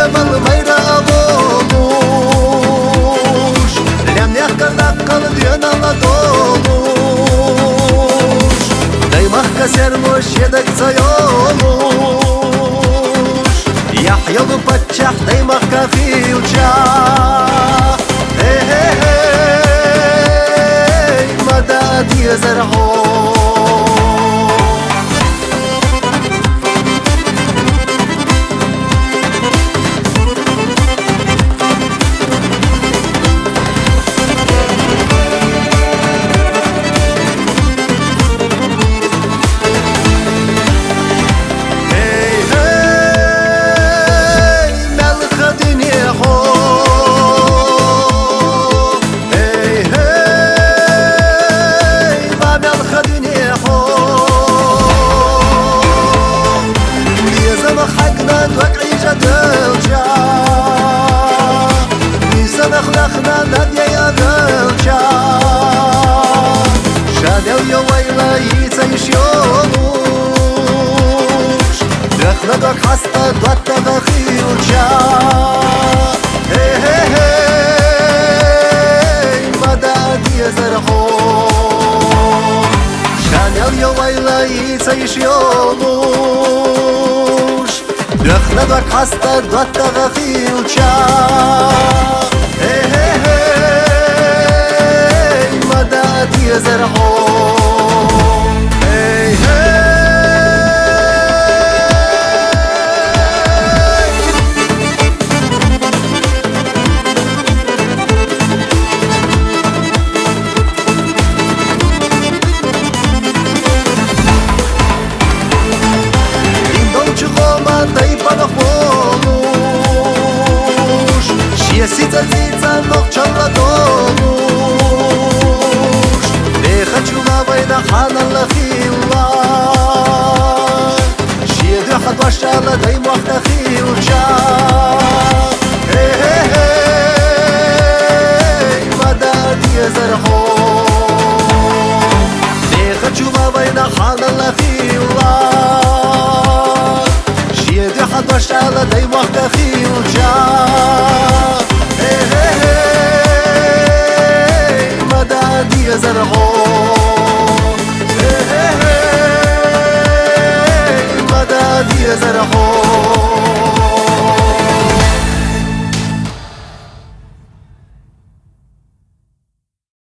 Cemal mayra olmuş Lem yakkalak kalı dönala dolmuş Daymak kasermuş yedek sayolmuş Yahyalı patçah daymak kafilçah Hey hey hey Madad yazarho أخلاقنا نادية يا دلشا شادو يا ويلا يتعيش يوموش دخنا دوك حسطة دوتا بخيوشا هي هي هي مدادي زرحو شادو يا ويلا يتعيش يوموش دخنا دوك حسطة دوتا بخيوشا زرحو hey hey Indom chugoma dai panakhomush Shiesica zica nokchalla domush Хочу на война хана лахила Шеду хад вашала дай махта хилча Эй эй эй Мадад язархо Хочу на война хана лахила Шеду хад вашала дай махта хилча Эй эй эй Мадад язархо زرع